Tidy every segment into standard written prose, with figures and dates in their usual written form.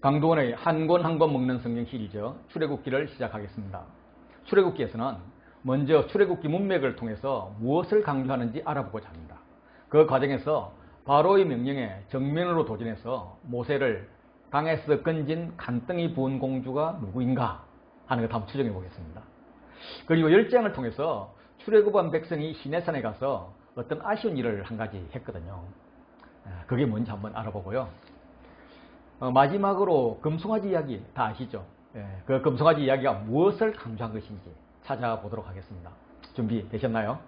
강도원의 한 권 한 권 먹는 성경 시리즈 출애굽기를 시작하겠습니다. 출애굽기에서는 먼저 출애굽기 문맥을 통해서 무엇을 강조하는지 알아보고자 합니다. 그 과정에서 바로의 명령에 정면으로 도전해서 모세를 강에서 건진 간등이 부은 공주가 누구인가 하는 것 한번 추정해 보겠습니다. 그리고 10장을 통해서 출애굽한 백성이 시내산에 가서 어떤 아쉬운 일을 한 가지 했거든요. 그게 뭔지 한번 알아보고요. 마지막으로 금송아지 이야기 다 아시죠? 그 금송아지 이야기가 무엇을 강조한 것인지 찾아보도록 하겠습니다. 준비되셨나요?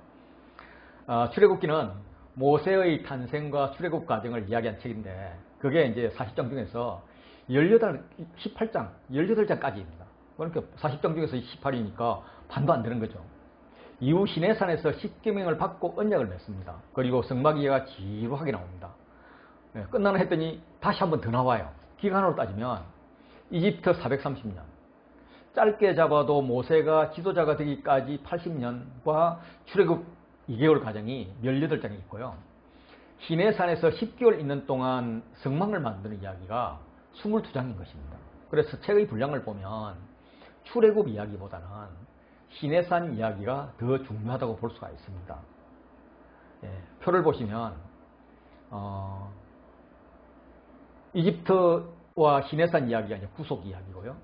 출애굽기는 모세의 탄생과 출애굽 과정을 이야기한 책인데 그게 이제 40장 중에서 18장, 18장까지입니다. 그러니까 40장 중에서 18이니까 반도 안 되는 거죠. 이후 시내산에서 십계명을 받고 언약을 맺습니다. 그리고 성막이가 지루하게 나옵니다. 끝나나 했더니 다시 한번 더 나와요. 기간으로 따지면 이집트 430년, 짧게 잡아도 모세가 지도자가 되기까지 80년과 출애굽 2개월 과정이 18장이 있고요. 시내산에서 10개월 있는 동안 성막을 만드는 이야기가 22장인 것입니다. 그래서 책의 분량을 보면 출애굽 이야기보다는 시내산 이야기가 더 중요하다고 볼 수가 있습니다. 표를 보시면 이집트와 시내산 이야기가 이제 구속 이야기고요.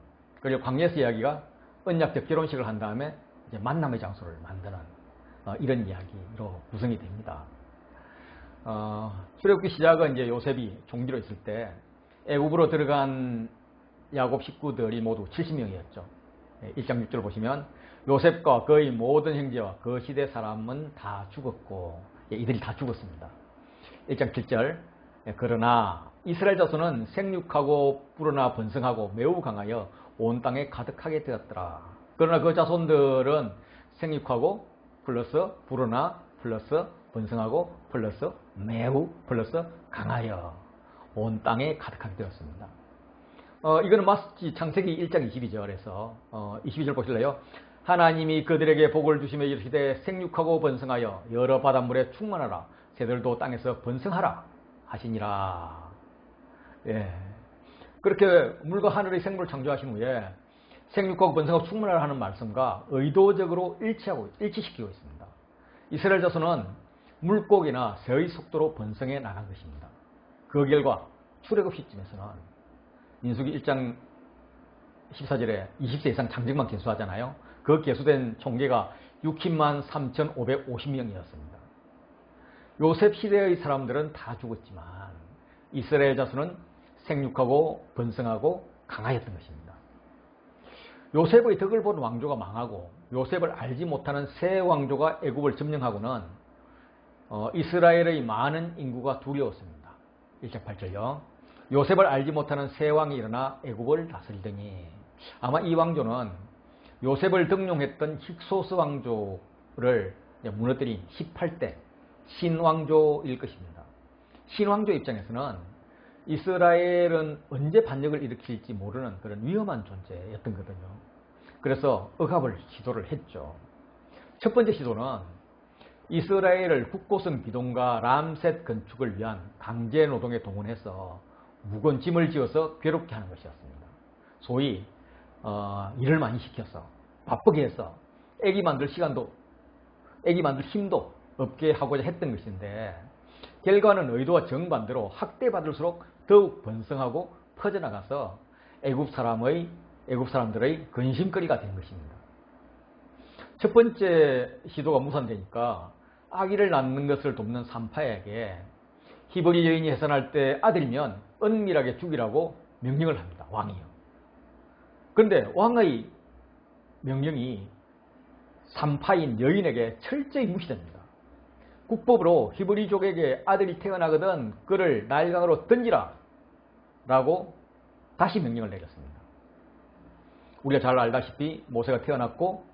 그리고 광야에서 이야기가 언약적 결혼식을 한 다음에 이제 만남의 장소를 만드는 이런 이야기로 구성이 됩니다. 출애굽기 시작은 이제 요셉이 종지로 있을 때 애굽으로 들어간 야곱 식구들이 모두 70명이었죠. 1장 6절 보시면 요셉과 그의 모든 형제와 그 시대 사람은 다 죽었고 이들이 다 죽었습니다. 1장 7절 그러나 이스라엘 자손은 생육하고 불어나 번성하고 매우 강하여 온 땅에 가득하게 되었더라. 그러나 그 자손들은 생육하고 플러스 불어나 플러스 번성하고 플러스 매우 플러스 강하여 온 땅에 가득하게 되었습니다. 이거는 마치 창세기 1장 22절에서 22절 보실래요? 하나님이 그들에게 복을 주시며 이르시되 생육하고 번성하여 여러 바닷물에 충만하라. 새들도 땅에서 번성하라 하시니라. 그렇게 물과 하늘의 생물을 창조하신 후에 생육하고 번성하고 충만하라 하는 말씀과 의도적으로 일치시키고 있습니다. 이스라엘 자손은 물고기나 새의 속도로 번성해 나간 것입니다. 그 결과 출애굽 시점에서는 민수기 1장 14절에 20세 이상 장정만 계수하잖아요. 그 계수된 총계가 60만 3,550명이었습니다. 요셉 시대의 사람들은 다 죽었지만 이스라엘 자손은 생육하고 번성하고 강하였던 것입니다. 요셉의 덕을 본 왕조가 망하고 요셉을 알지 못하는 새 왕조가 애굽을 점령하고는 이스라엘의 많은 인구가 두려웠습니다. 1장 8절요. 요셉을 알지 못하는 새 왕이 일어나 애굽을 다스리더니 아마 이 왕조는 요셉을 등용했던 힉소스 왕조를 무너뜨린 18대 신왕조일 것입니다. 신왕조 입장에서는 이스라엘은 언제 반역을 일으킬지 모르는 그런 위험한 존재였던 거거든요. 그래서 억압을 시도를 했죠. 첫 번째 시도는 이스라엘을 국고성 기둥과 람셋 건축을 위한 강제 노동에 동원해서 무거운 짐을 지어서 괴롭게 하는 것이었습니다. 소위 일을 많이 시켜서 바쁘게 해서 애기 만들 시간도 애기 만들 힘도 없게 하고자 했던 것인데 결과는 의도와 정반대로 학대받을수록 더욱 번성하고 퍼져나가서 애굽 사람들의 근심거리가 된 것입니다. 첫 번째 시도가 무산되니까 아기를 낳는 것을 돕는 산파에게 히브리 여인이 해산할 때 아들이면 은밀하게 죽이라고 명령을 합니다. 왕이요. 그런데 왕의 명령이 산파인 여인에게 철저히 무시됩니다. 국법으로 히브리족에게 아들이 태어나거든 그를 나일강으로 던지라 라고 다시 명령을 내렸습니다. 우리가 잘 알다시피 모세가 태어났고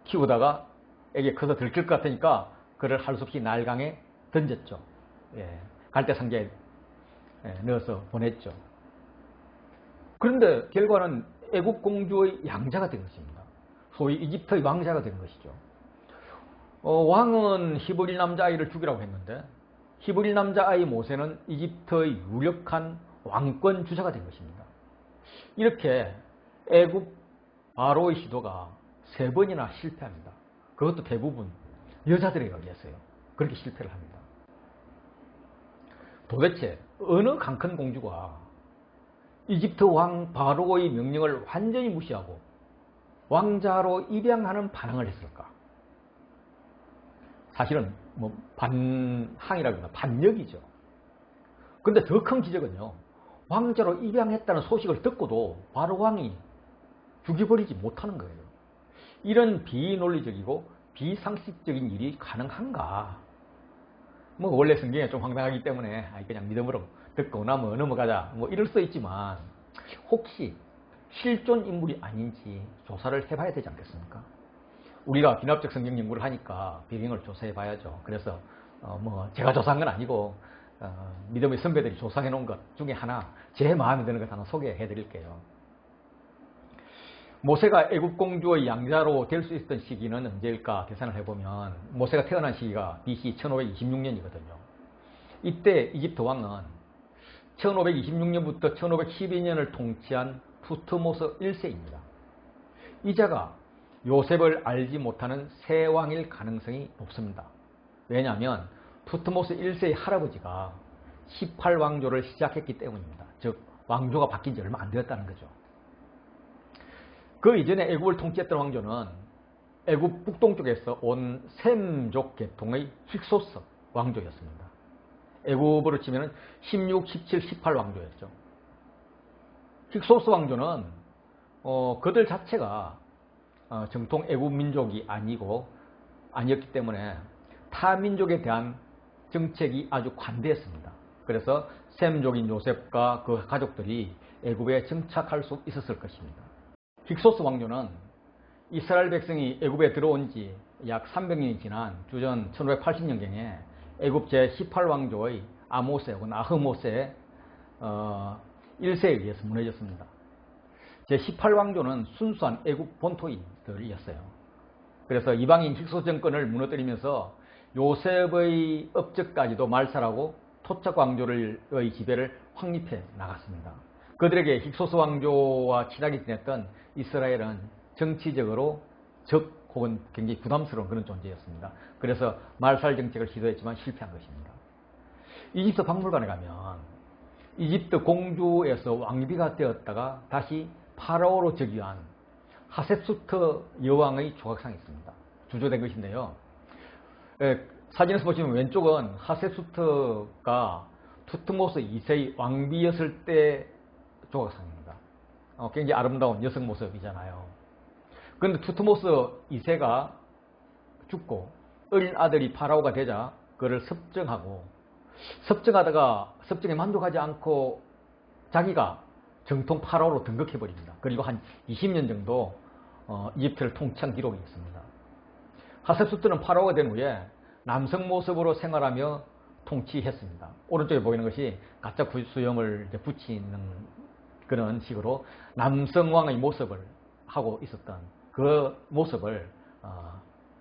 키우다가 애기 커서 들킬 것 같으니까 그를 할 수 없이 나일강에 던졌죠. 갈대상자에 넣어서 보냈죠. 그런데 결과는 애굽 공주의 양자가 된 것입니다. 소위 이집트의 왕자가 된 것이죠. 왕은 히브리 남자아이를 죽이라고 했는데 히브리 남자아이 모세는 이집트의 유력한 왕권 주자가 된 것입니다. 이렇게 애굽 바로의 시도가 3번이나 실패합니다. 그것도 대부분 여자들에 의해서요. 그렇게 실패를 합니다. 도대체 어느 강큰 공주가 이집트 왕 바로의 명령을 완전히 무시하고 왕자로 입양하는 반항을 했을까? 사실은 뭐 반항이라기보다 반역이죠. 근데 더 큰 기적은요, 왕자로 입양했다는 소식을 듣고도 바로 왕이 죽여버리지 못하는 거예요. 이런 비논리적이고 비상식적인 일이 가능한가? 뭐 원래 성경에 좀 황당하기 때문에 그냥 믿음으로 듣고 나면 넘어가자 뭐 이럴 수 있지만, 혹시 실존 인물이 아닌지 조사를 해봐야 되지 않겠습니까? 우리가 비납적 성경 연구를 하니까 배경을 조사해 봐야죠. 그래서 뭐 제가 조사한 건 아니고 믿음의 선배들이 조사해 놓은 것 중에 하나, 제 마음에 드는 것 하나 소개해 드릴게요. 모세가 애굽 공주의 양자로 될 수 있었던 시기는 언제일까 계산을 해보면, 모세가 태어난 시기가 BC 1526년이거든요. 이때 이집트 왕은 1526년부터 1512년을 통치한 투트모스 1세입니다. 이자가 요셉을 알지 못하는 새 왕일 가능성이 높습니다. 왜냐하면 투트모스 1세의 할아버지가 18왕조를 시작했기 때문입니다. 즉 왕조가 바뀐 지 얼마 안 되었다는 거죠. 그 이전에 애굽을 통치했던 왕조는 애굽 북동쪽에서 온 셈족 계통의 힉소스 왕조였습니다. 애굽으로 치면 16, 17, 18 왕조였죠. 힉소스 왕조는 그들 자체가 정통 애굽 민족이 아니었기 때문에 타 민족에 대한 정책이 아주 관대했습니다. 그래서 셈족인 요셉과 그 가족들이 애굽에 정착할 수 있었을 것입니다. 힉소스 왕조는 이스라엘 백성이 애굽에 들어온 지 약 300년이 지난 주전 1580년경에 애굽 제18왕조의 아모세 혹은 아흐모세 1세에 의해서 무너졌습니다. 제18왕조는 순수한 애굽 본토인들이었어요. 그래서 이방인 힉소스 정권을 무너뜨리면서 요셉의 업적까지도 말살하고 토착 왕조의 지배를 확립해 나갔습니다. 그들에게 힉소스 왕조와 친하게 지냈던 이스라엘은 정치적으로 적 혹은 굉장히 부담스러운 그런 존재였습니다. 그래서 말살 정책을 시도했지만 실패한 것입니다. 이집트 박물관에 가면 이집트 공주에서 왕비가 되었다가 다시 파라오로 즉위한 하셉수트 여왕의 조각상이 있습니다. 주조된 것인데요. 사진에서 보시면 왼쪽은 하셉수트가 투트모스 2세의 왕비였을 때 조각상입니다. 굉장히 아름다운 여성 모습이잖아요. 그런데 투트모스 2세가 죽고 어린 아들이 파라오가 되자 그를 섭정하다가 섭정에 만족하지 않고 자기가 정통 파라오로 등극해버립니다. 그리고 한 20년 정도 이집트를 통치한 기록이 있습니다. 하셉수트는 파라오가 된 후에 남성 모습으로 생활하며 통치했습니다. 오른쪽에 보이는 것이 가짜 수염을 붙이는 그런 식으로 남성왕의 모습을 하고 있었던 그 모습을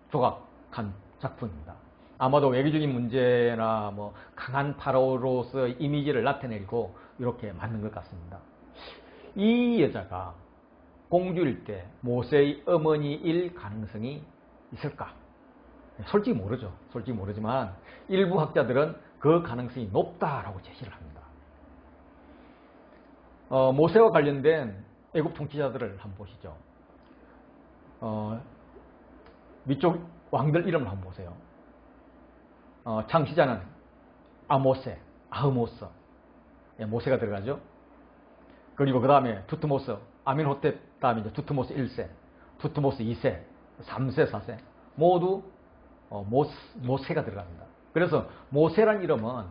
조각한 작품입니다. 아마도 외교적인 문제나 뭐 강한 파라오로서의 이미지를 나타내고 이렇게 만든 것 같습니다. 이 여자가 공주일 때 모세의 어머니일 가능성이 있을까? 솔직히 모르죠. 솔직히 모르지만 일부 학자들은 그 가능성이 높다라고 제시를 합니다. 모세와 관련된 애굽 통치자들을 한번 보시죠. 위쪽 왕들 이름을 한번 보세요. 창시자는 아모세, 아흐모스, 모세가 들어가죠. 그리고 그 다음에 투트모스, 아멘호텝 다음에 이제 투트모스 1세, 투트모스 2세, 3세, 4세 모두 모세가 들어갑니다. 그래서 모세란 이름은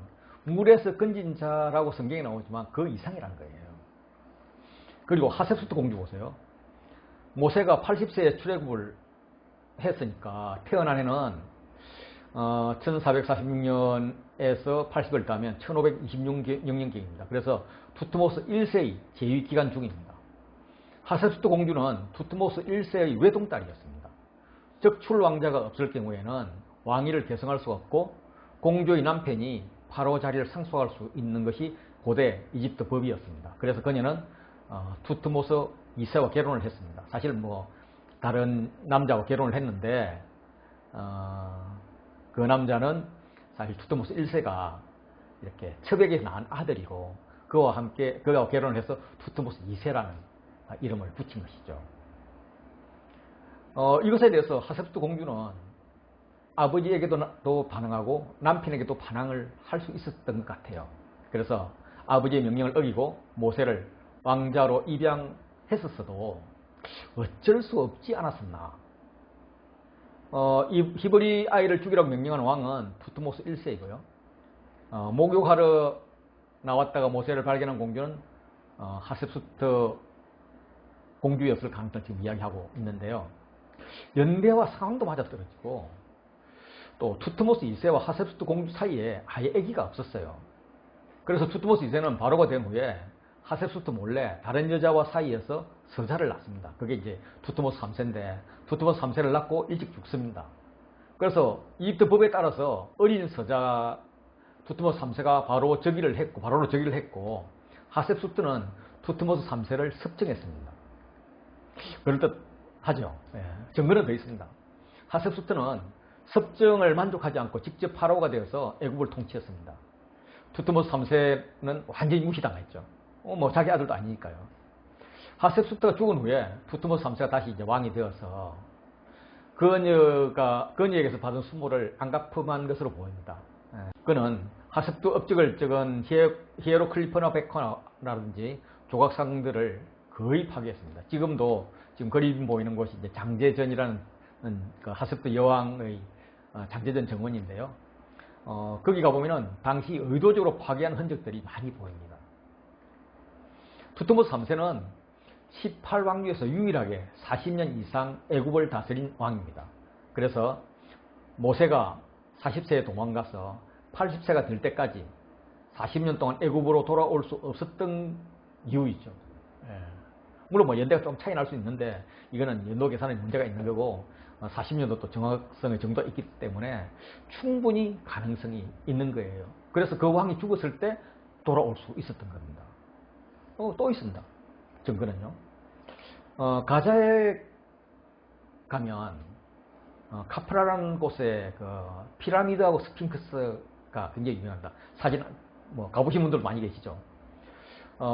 물에서 건진 자라고 성경에 나오지만 그 이상이라는 거예요. 그리고 하셉수트 공주 보세요. 모세가 80세에 출애굽을 했으니까 태어난 해는 1446년에서 80을 따면 1526년경입니다. 그래서 투트모스 1세의 재위기간 중입니다. 하셉수트 공주는 투트모스 1세의 외동딸이었습니다. 즉 출왕자가 없을 경우에는 왕위를 계승할 수 없고 공주의 남편이 파라오 자리를 상속할 수 있는 것이 고대 이집트 법이었습니다. 그래서 그녀는 투트모스 2세와 결혼을 했습니다. 사실 뭐 다른 남자와 결혼을 했는데 그 남자는 사실 투트모스 1세가 이렇게 첩에게서 낳은 아들이고 그와 함께 그와 결혼을 해서 투트모스 2세라는 이름을 붙인 것이죠. 이것에 대해서 하셉스트 공주는 아버지에게도 반항하고 남편에게도 반항을 할 수 있었던 것 같아요. 그래서 아버지의 명령을 어기고 모세를 왕자로 입양했었어도 어쩔 수 없지 않았었나. 이 히브리 아이를 죽이라고 명령한 왕은 투트모스 1세이고요. 목욕하러 나왔다가 모세를 발견한 공주는 하셉스트 공주였을 가능성을 지금 이야기하고 있는데요. 연대와 상황도 맞아떨어지고 또 투트모스 2세와 하셉스트 공주 사이에 아예 아기가 없었어요. 그래서 투트모스 2세는 바로가 된 후에 하셉스트 몰래 다른 여자와 사이에서 서자를 낳습니다. 그게 이제 투트모스 3세인데 투트모스 3세를 낳고 일찍 죽습니다. 그래서 이집트 법에 따라서 어린 서자 투트모스 3세가 바로로 즉위를 했고 하셉스트는 투트모스 3세를 섭정했습니다. 그럴듯하죠. 증거는 더 있습니다. 하셉스트는 섭정을 만족하지 않고 직접 파라오가 되어서 애국을 통치했습니다. 투트모스 3세는 완전히 무시당했죠. 뭐 자기 아들도 아니니까요. 하셉스트가 죽은 후에 투트모스 3세가 다시 이제 왕이 되어서 그녀에게서 받은 수모를 안 갚음한 것으로 보입니다. 그는 하셉스트 업적을 적은 히에로클리프나 베커라든지 조각상들을 거의 파괴했습니다. 지금도 지금 그림 보이는 곳이 이제 장제전이라는 그 하셉스트 여왕의 장제전 정원인데요. 거기 가보면은 당시 의도적으로 파괴한 흔적들이 많이 보입니다. 투트모스 3세는 18왕류에서 유일하게 40년 이상 애굽을 다스린 왕입니다. 그래서 모세가 40세에 도망가서 80세가 될 때까지 40년 동안 애굽으로 돌아올 수 없었던 이유이죠. 물론 뭐 연대가 좀 차이 날 수 있는데 이거는 연도 계산에 문제가 있는 거고 40년도 또 정확성의 정도가 있기 때문에 충분히 가능성이 있는 거예요. 그래서 그 왕이 죽었을 때 돌아올 수 있었던 겁니다. 또 있습니다. 증거는요. 가자에 가면 카프라라는 곳에 그 피라미드하고 스핑크스가 굉장히 유명합니다. 사진 뭐 가보신 분들 많이 계시죠.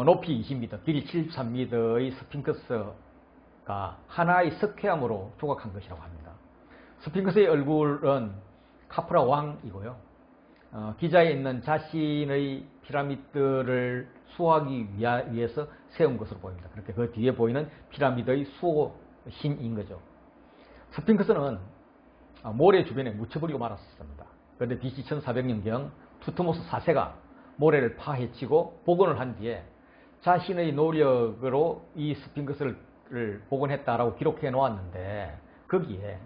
높이 20m, 길이 73m의 스핑크스가 하나의 석회암으로 조각한 것이라고 합니다. 스핑크스의 얼굴은 카프라 왕이고요. 기자에 있는 자신의 피라미드를 수호하기 위해서 세운 것으로 보입니다. 그렇게 그 뒤에 보이는 피라미드의 수호신인 거죠. 스핑크스는 모래 주변에 묻혀버리고 말았습니다. 그런데 BC 1400년경 투트모스 4세가 모래를 파헤치고 복원을 한 뒤에 자신의 노력으로 이 스핑크스를 복원했다라고 기록해 놓았는데 거기에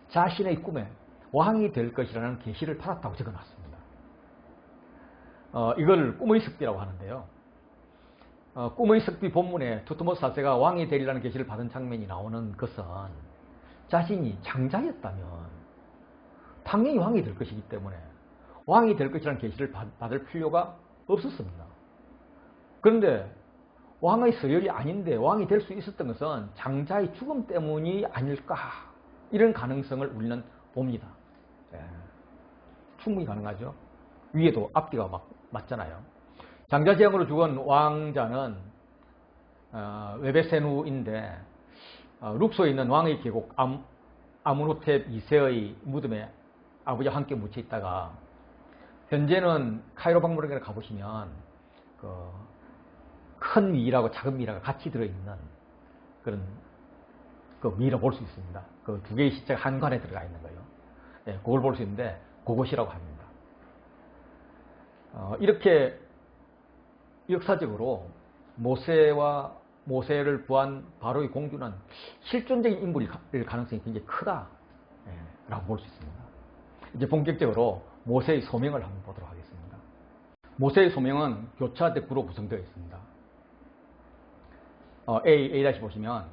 자신의 꿈에 왕이 될 것이라는 계시를 받았다고 적어놨습니다. 이걸 꿈의 습비라고 하는데요. 꿈의 습비 본문에 투트모스 4세가 왕이 되리라는 계시를 받은 장면이 나오는 것은 자신이 장자였다면 당연히 왕이 될 것이기 때문에 왕이 될 것이라는 계시를 받을 필요가 없었습니다. 그런데 왕의 서열이 아닌데 왕이 될 수 있었던 것은 장자의 죽음 때문이 아닐까, 이런 가능성을 우리는 봅니다. 충분히 가능하죠. 위에도 앞뒤가 맞잖아요. 장자재앙으로 죽은 왕자는 웨베세누인데 룩소에 있는 왕의 계곡 아문호텝 2세의 무덤에 아버지와 함께 묻혀 있다가 현재는 카이로 박물관에 가보시면 큰 미라고 작은 미라가 같이 들어있는 그런 그 미라 볼 수 있습니다. 그 두 개의 시체가 한 관에 들어가 있는 거예요. 그걸 볼 수 있는데 그것이라고 합니다. 이렇게 역사적으로 모세를 구한 바로의 공주는 실존적인 인물일 가능성이 굉장히 크다라고 볼 수 있습니다. 이제 본격적으로 모세의 소명을 한번 보도록 하겠습니다. 모세의 소명은 교차 대구로 구성되어 있습니다. A 보시면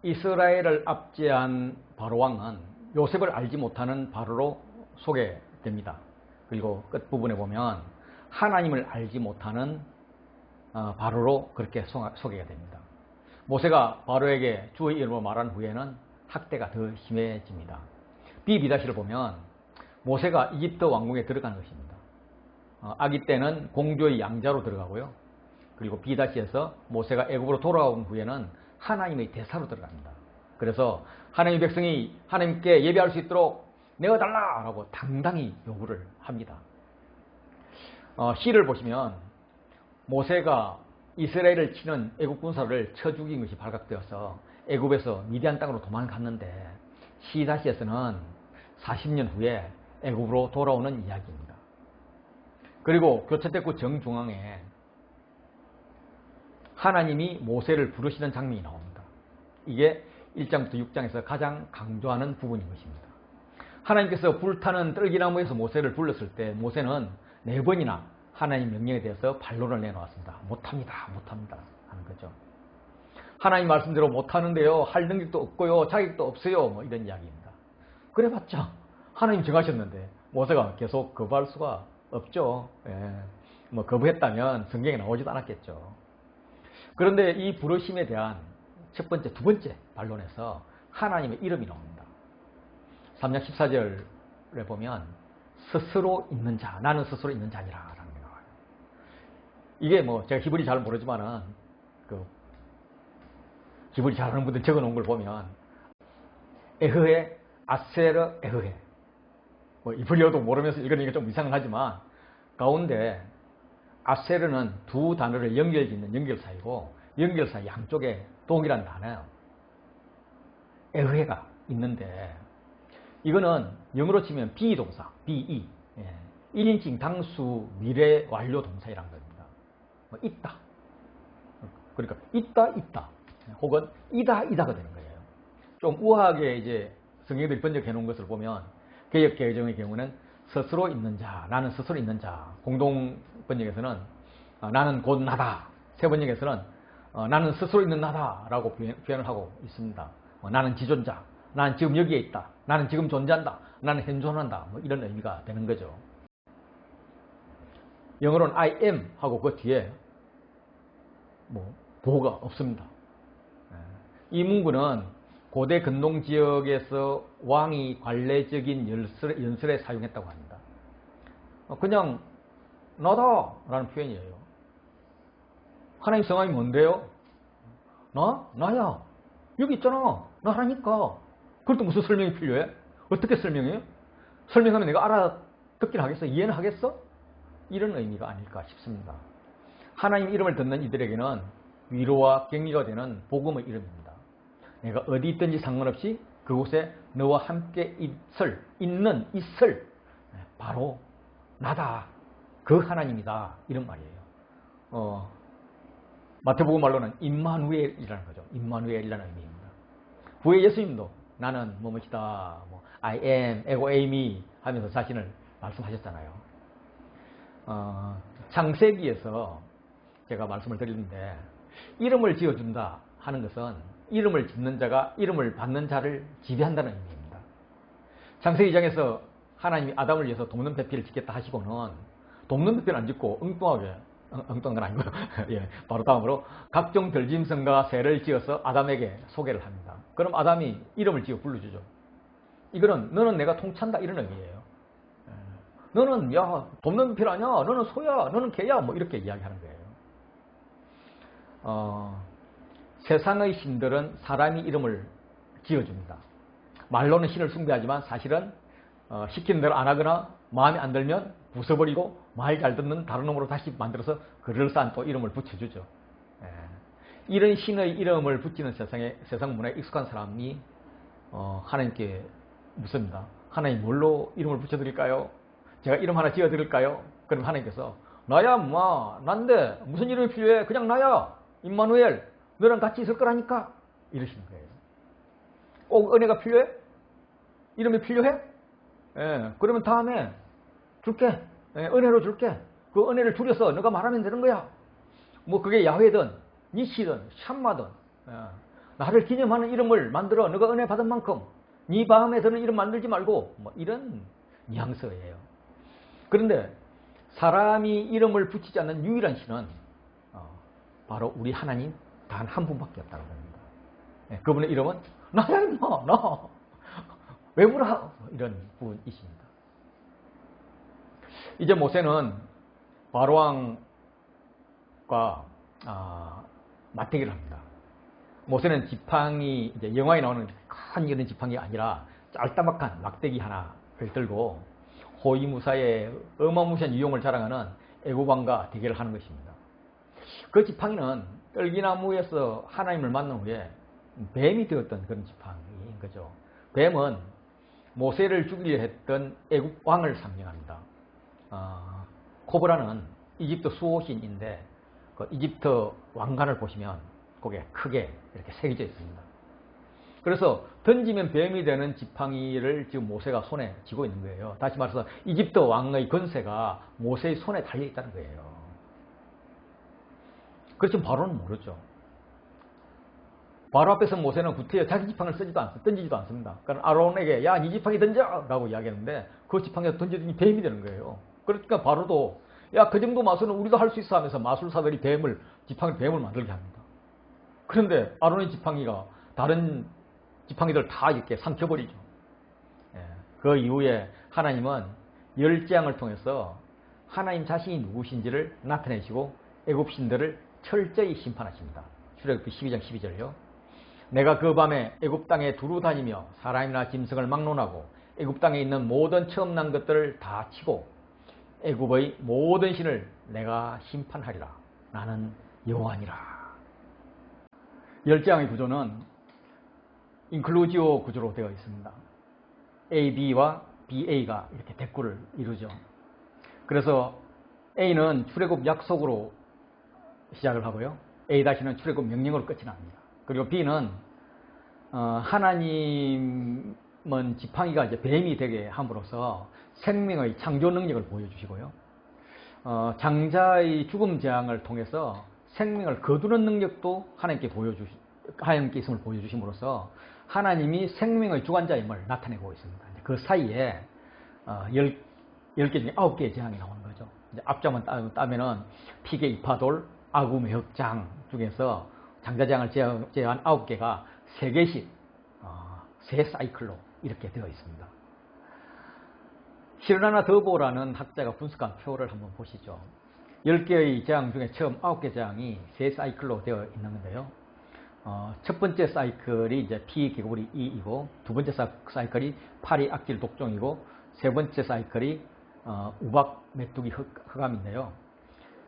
이스라엘을 압제한 바로왕은 요셉을 알지 못하는 바로로 소개됩니다. 그리고 끝부분에 보면 하나님을 알지 못하는 바로로 그렇게 소개가 됩니다. 모세가 바로에게 주의 이름으로 말한 후에는 학대가 더 심해집니다. B-를 보면 모세가 이집트 왕궁에 들어가는 것입니다. 아기 때는 공주의 양자로 들어가고요. 그리고 B-에서 모세가 애굽으로 돌아온 후에는 하나님의 대사로 들어갑니다. 그래서 하나님의 백성이 하나님께 예배할 수 있도록 내어달라라고 당당히 요구를 합니다. C를 보시면 모세가 이스라엘을 치는 애굽 군사를 쳐 죽인 것이 발각되어서 애굽에서 미디안 땅으로 도망갔는데 C-에서는 40년 후에 애굽으로 돌아오는 이야기입니다. 그리고 교차대구 정중앙에 하나님이 모세를 부르시는 장면이 나옵니다. 이게 1장부터 6장에서 가장 강조하는 부분인 것입니다. 하나님께서 불타는 떨기나무에서 모세를 불렀을 때 모세는 4번이나 하나님 명령에 대해서 반론을 내놓았습니다. 못합니다. 하는 거죠. 하나님 말씀대로 못하는데요. 할 능력도 없고요. 자격도 없어요. 뭐 이런 이야기입니다. 그래봤자 하나님 정하셨는데 모세가 계속 거부할 수가 없죠. 뭐 거부했다면 성경에 나오지도 않았겠죠. 그런데 이 부르심에 대한 첫 번째, 두 번째 반론에서 하나님의 이름이 나옵니다. 3장 14절에 보면 스스로 있는 자, 나는 스스로 있는 자니라 라는 게 나와요. 이게 뭐 제가 히브리 잘 모르지만은 히브리 잘하는 분들 적어놓은 걸 보면 에흐에 아세르 에흐에 뭐 히브리어도 모르면서 읽으니까 좀 이상은 하지만 가운데 아세르는 두 단어를 연결짓는 연결사이고 연결사 양쪽에 동일한 단어예요. 에흐에가 있는데 이거는 영어로 치면 비동사, be, 1인칭 당수 미래 완료 동사이란 겁니다. 뭐 있다. 그러니까 있다. 혹은 이다가 되는 거예요. 좀 우아하게 이제 성경들이 번역해 놓은 것을 보면 개역개정의 경우는 스스로 있는 자, 나는 스스로 있는 자. 공동 번역에서는 나는 곧 나다. 새 번역에서는 나는 스스로 있는 나다라고 표현을 하고 있습니다. 나는 지존자, 나는 지금 여기에 있다. 나는 지금 존재한다. 나는 현존한다. 뭐 이런 의미가 되는 거죠. 영어로는 I am 하고 그 뒤에 뭐 보호가 없습니다. 이 문구는 고대 근동 지역에서 왕이 관례적인 연설에 사용했다고 합니다. 그냥 나다 라는 표현이에요. 하나님 성함이 뭔데요? 나야. 여기 있잖아. 나 하니까. 그것도 무슨 설명이 필요해? 어떻게 설명해요? 설명하면 내가 알아듣긴 하겠어? 이해는 하겠어? 이런 의미가 아닐까 싶습니다. 하나님 이름을 듣는 이들에게는 위로와 격려가 되는 복음의 이름입니다. 내가 어디 있든지 상관없이 그곳에 너와 함께 있는 바로 나다. 그 하나님이다. 이런 말이에요. 마태복음 말로는 임마누엘이라는 거죠. 임마누엘이라는 의미입니다. 구의 예수님도 나는 뭐뭐시다, I am, 에고 에이미 하면서 자신을 말씀하셨잖아요. 창세기에서 제가 말씀을 드리는데 이름을 지어준다 하는 것은 이름을 짓는 자가 이름을 받는 자를 지배한다는 의미입니다. 창세기 2장에서 하나님이 아담을 위해서 돕는 배필을 짓겠다 하시고는 돕는 배필을 안 짓고 엉뚱한 건 아니고요. 예, 바로 다음으로 각종 별짐승과 새를 지어서 아담에게 소개를 합니다. 그럼 아담이 이름을 지어 불러주죠. 이거는 너는 내가 통찬다 이런 의미예요. 너는 야 돕는 배필 아니야. 너는 소야. 너는 개야. 뭐 이렇게 이야기하는 거예요. 세상의 신들은 사람이 이름을 지어줍니다. 말로는 신을 숭배하지만 사실은 시키는 대로 안 하거나 마음에 안 들면 부숴버리고 말 잘 듣는 다른 놈으로 다시 만들어서 그럴싸한 또 이름을 붙여주죠. 이런 신의 이름을 붙이는 세상 문화에 익숙한 사람이 하나님께 묻습니다. 하나님 뭘로 이름을 붙여드릴까요? 제가 이름 하나 지어드릴까요? 그럼 하나님께서 나야 난데 무슨 이름이 필요해? 그냥 나야 임마누엘 너랑 같이 있을 거라니까 이러시는 거예요. 꼭 은혜가 필요해? 이름이 필요해? 그러면 다음에 줄게. 은혜로 줄게. 그 은혜를 줄여서 너가 말하면 되는 거야. 뭐 그게 야훼든 니시든 샴마든 나를 기념하는 이름을 만들어. 너가 은혜 받은 만큼 네 마음에 드는 이름 만들지 말고 뭐 이런 뉘앙스예요. 그런데 사람이 이름을 붙이지 않는 유일한 신은 바로 우리 하나님 단 한 분밖에 없다고 합니다. 예, 그분의 이름은 나야 임마 나. 왜 물어? 이런 분이십니다. 이제 모세는 바로왕과 맞대결을 합니다. 모세는 지팡이, 이제 영화에 나오는 큰 이런 지팡이가 아니라 짤따박한 막대기 하나를 들고 호위무사의 어마무시한 유용을 자랑하는 애굽왕과 대결을 하는 것입니다. 그 지팡이는 떨기나무에서 하나님을 만난 후에 뱀이 되었던 그런 지팡이인 거죠. 뱀은 모세를 죽이려 했던 애굽 왕을 상징합니다. 코브라는 이집트 수호신인데 그 이집트 왕관을 보시면 거기에 크게 이렇게 새겨져 있습니다. 그래서 던지면 뱀이 되는 지팡이를 지금 모세가 손에 쥐고 있는 거예요. 다시 말해서 이집트 왕의 권세가 모세의 손에 달려 있다는 거예요. 그렇지만 바로는 모르죠. 바로 앞에서 모세는 구태여 자기 지팡이를 던지지도 않습니다. 그러니까 아론에게 야, 네 지팡이 던져! 라고 이야기하는데 그 지팡이가 던지더니 뱀이 되는 거예요. 그러니까 바로도 야, 그 정도 마술은 우리도 할 수 있어 하면서 마술사들이 뱀을 만들게 합니다. 그런데 아론의 지팡이가 다른 지팡이들 다 이렇게 삼켜버리죠. 예, 그 이후에 하나님은 열재앙을 통해서 하나님 자신이 누구신지를 나타내시고 애굽 신들을 철저히 심판하십니다. 출애굽기 12장 12절요. 내가 그 밤에 애굽 땅에 두루 다니며 사람이나 짐승을 막론하고 애굽 땅에 있는 모든 처음 난 것들을 다 치고 애굽의 모든 신을 내가 심판하리라. 나는 여호와니라. 열재앙의 구조는 인클루지오 구조로 되어 있습니다. A, B와 BA가 이렇게 대꾸를 이루죠. 그래서 A는 출애굽 약속으로 시작을 하고요. A-는 출애굽 명령으로 끝이 납니다. 그리고 B는 하나님은 지팡이가 이제 뱀이 되게 함으로써 생명의 창조 능력을 보여주시고요. 장자의 죽음 재앙을 통해서 생명을 거두는 능력도 하나님께 있음을 보여주심으로써 하나님이 생명의 주관자임을 나타내고 있습니다. 그 사이에 10개 중에 9개의 재앙이 나오는 거죠. 이제 앞장만 따면은 피게 이파돌, 아구 매흑장 중에서 장자재앙을 제외한 9개가 3개씩 세 사이클로 이렇게 되어 있습니다. 시르나나 더보라는 학자가 분석한 표를 한번 보시죠. 10개의 재앙 중에 처음 9개 재앙이 세 사이클로 되어 있는 건데요. 첫 번째 사이클이 이제 피 개구리 2이고, 두 번째 사이클이 파리 악질 독종이고, 세 번째 사이클이 우박 메뚜기 흑암인데요.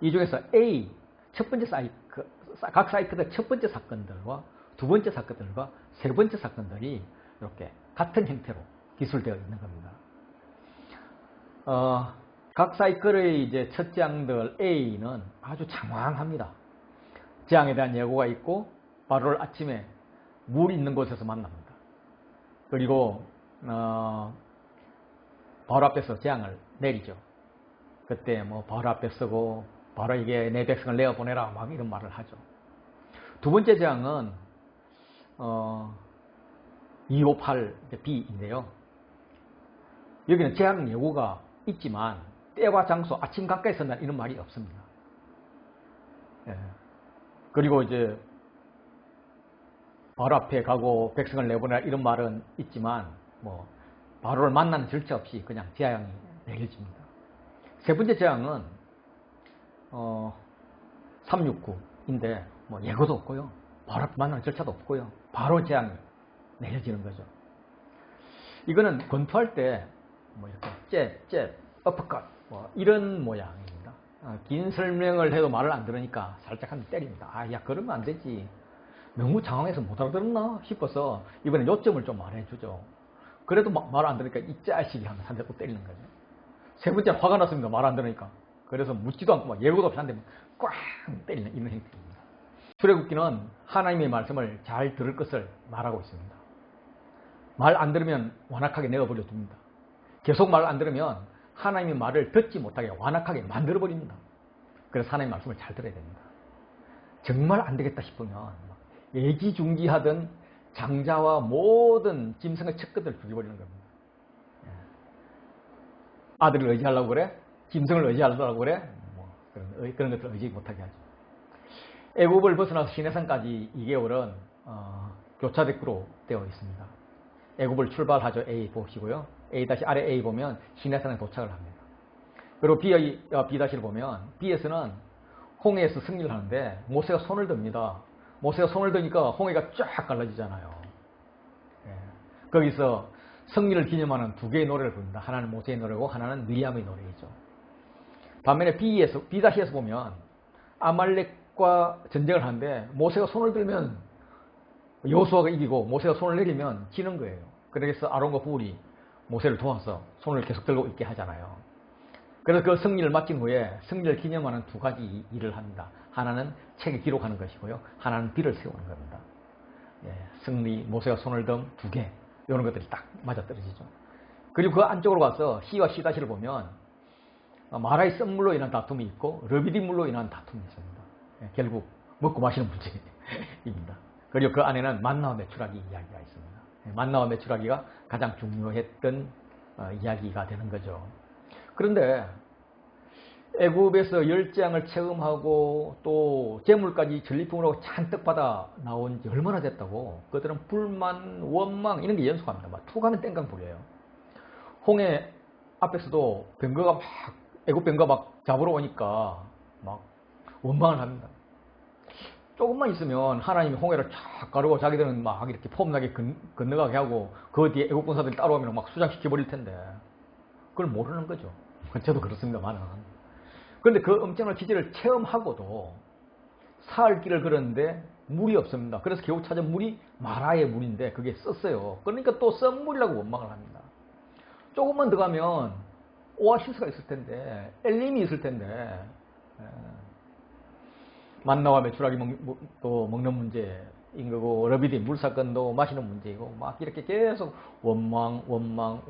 이 중에서 A 첫 번째 사이클, 각 사이클의 첫 번째 사건들과 두 번째 사건들과 세 번째 사건들이 이렇게 같은 형태로 기술되어 있는 겁니다. 각 사이클의 이제 첫 재앙들 A는 아주 장황합니다. 재앙에 대한 예고가 있고 바로 아침에 물 있는 곳에서 만납니다. 그리고 바로 앞에서 재앙을 내리죠. 그때 뭐 바로 앞에 서고 바로 이게 내 백성을 내어보내라 막 이런 말을 하죠. 두 번째 재앙은 258B인데요. 여기는 재앙 예고가 있지만 때와 장소, 아침 가까이 선다 이런 말이 없습니다. 예. 그리고 이제 바로 앞에 가고 백성을 내보내라 이런 말은 있지만 뭐 바로를 만나는 절차 없이 그냥 재앙이 내려집니다. 세 번째 재앙은 369인데 뭐 예고도 없고요. 바로 앞에 만나는 절차도 없고요. 바로 재앙이 내려지는 거죠. 이거는 권투할 때 뭐 이렇게 잽, 어퍼컷 뭐 이런 모양입니다. 긴 설명을 해도 말을 안 들으니까 살짝 한 대 때립니다. 야 그러면 안 되지. 너무 장황해서 못 알아들었나 싶어서 이번에 요점을 좀 말해주죠. 그래도 말 안 들으니까 이 자식이 하면 한 대 또 때리는 거죠. 세 번째 화가 났습니다. 말 안 들으니까. 그래서 묻지도 않고 막 예고도 없이 한 대 꽉 때리는 이런 행태입니다. 출애굽기는 하나님의 말씀을 잘 들을 것을 말하고 있습니다. 말 안 들으면 완악하게 내어버려 둡니다. 계속 말 안 들으면 하나님의 말을 듣지 못하게 완악하게 만들어 버립니다. 그래서 하나님의 말씀을 잘 들어야 됩니다. 정말 안 되겠다 싶으면 예지중지하던 장자와 모든 짐승의 척것들을 죽여버리는 겁니다. 아들을 의지하려고 그래? 짐승을 의지하려고 그래? 뭐 그런 것들을 의지 못하게 하죠. 애굽을 벗어나서 시내산까지 2개월은 교차대꾸로 되어 있습니다. 애굽을 출발하죠. A 보시고요. A 다시 아래 A 보면 시내산에 도착을 합니다. 그리고 B를 보면 B에서는 홍해에서 승리를 하는데 모세가 손을 듭니다. 모세가 손을 드니까 홍해가 쫙 갈라지잖아요. 예. 거기서 승리를 기념하는 두 개의 노래를 부릅니다. 하나는 모세의 노래고 하나는 미리암의 노래이죠. 반면에 B-에서 보면 아말렉과 전쟁을 하는데 모세가 손을 들면 여호수아가 이기고 모세가 손을 내리면 지는 거예요. 그래서 아론과 훌이 모세를 도와서 손을 계속 들고 있게 하잖아요. 그래서 그 승리를 마친 후에 승리를 기념하는 두 가지 일을 합니다. 하나는 책에 기록하는 것이고요. 하나는 비를 세우는 겁니다. 예, 승리, 모세가 손을 든 두 개, 이런 것들이 딱 맞아떨어지죠. 그리고 그 안쪽으로 가서 C와 C-를 보면 마라의 썸물로 인한 다툼이 있고 르비딤물로 인한 다툼이 있습니다. 예, 결국 먹고 마시는 문제입니다. 그리고 그 안에는 만나와 메추라기 이야기가 있습니다. 예, 만나와 메추라기가 가장 중요했던 이야기가 되는 거죠. 그런데 애굽에서 열장을 체험하고 또 재물까지 전리품으로 잔뜩 받아 나온 지 얼마나 됐다고 그들은 불만, 원망 이런 게 연속합니다. 막 툭 하면 땡깡부려요. 홍해 앞에서도 병거가 애굽 병거가 막 잡으러 오니까 막 원망을 합니다. 조금만 있으면 하나님이 홍해를 쫙 가르고 자기들은 막 이렇게 폼나게 건너가게 하고 그 뒤에 애굽 군사들이 따라오면 막 수장시켜 버릴 텐데 그걸 모르는 거죠. 저도 그렇습니다만은. 그런데 그 엄청난 기제를 체험하고도 사흘 길을 걸었는데 물이 없습니다. 그래서 겨우 찾은 물이 마라의 물인데 그게 썼어요. 그러니까 또 썬물이라고 원망을 합니다. 조금만 더 가면 오아시스가 있을 텐데 엘림이 있을 텐데 만나와 메추라기 먹는 문제인 거고 르비딤 물사건도 마시는 문제이고 막 이렇게 계속 원망합니다.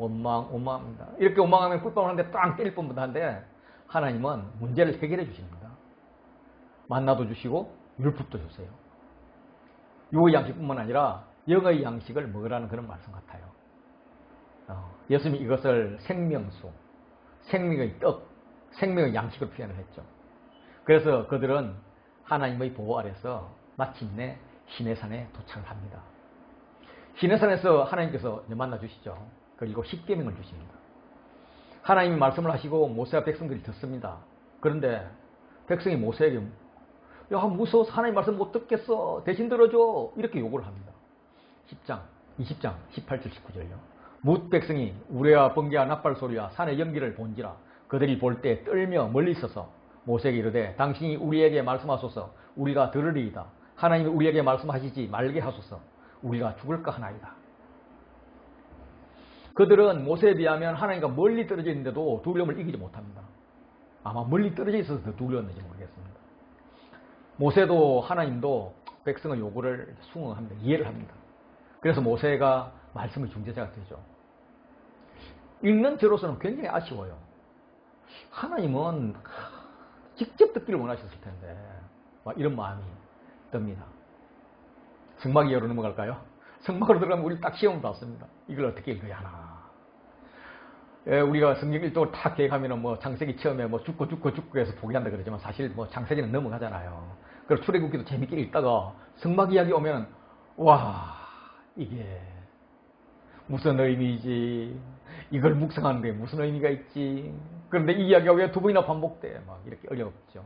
이렇게 원망하면 꿀밤을 하는데 땅 때릴 뻔도 한데 하나님은 문제를 해결해 주십니다. 만나도 주시고 율법도 주세요. 요 양식뿐만 아니라 영의 양식을 먹으라는 그런 말씀 같아요. 예수님이 이것을 생명수, 생명의 떡, 생명의 양식을 표현을 했죠. 그래서 그들은 하나님의 보호 아래서 마침내 시내산에 도착을 합니다. 시내산에서 하나님께서 만나 주시죠. 그리고 십계명을 주십니다. 하나님이 말씀을 하시고 모세와 백성들이 듣습니다. 그런데 백성이 모세에게 야 무서워서 하나님 말씀 못 듣겠어. 대신 들어줘. 이렇게 요구를 합니다. 10장, 20장, 18절, 19절요. 뭇 백성이 우레와 번개와 낙발 소리와 산의 연기를 본지라 그들이 볼 때 떨며 멀리 있어서 모세에게 이르되 당신이 우리에게 말씀하소서 우리가 들으리이다. 하나님이 우리에게 말씀하시지 말게 하소서 우리가 죽을까 하나이다. 그들은 모세에 비하면 하나님과 멀리 떨어져 있는데도 두려움을 이기지 못합니다. 아마 멀리 떨어져 있어서 더 두려웠는지 모르겠습니다. 모세도 하나님도 백성의 요구를 수긍합니다. 이해를 합니다. 그래서 모세가 말씀의 중재자가 되죠. 읽는 저로서는 굉장히 아쉬워요. 하나님은 직접 듣기를 원하셨을 텐데 막 이런 마음이 듭니다. 성막이어로 넘어갈까요? 성막으로 들어가면 우리 딱 시험을 받습니다. 이걸 어떻게 읽어야 하나. 우리가 성경 1독을 딱 계획하면 뭐 창세기 처음에 뭐 죽고 해서 포기한다 그러지만 사실 뭐 창세기는 넘어가잖아요. 그리고 출애굽기도 재밌게 읽다가 성막 이야기 오면 와 이게 무슨 의미지? 이걸 묵상하는데 무슨 의미가 있지? 그런데 이 이야기가 왜 두 번이나 반복돼? 막 이렇게 어렵죠.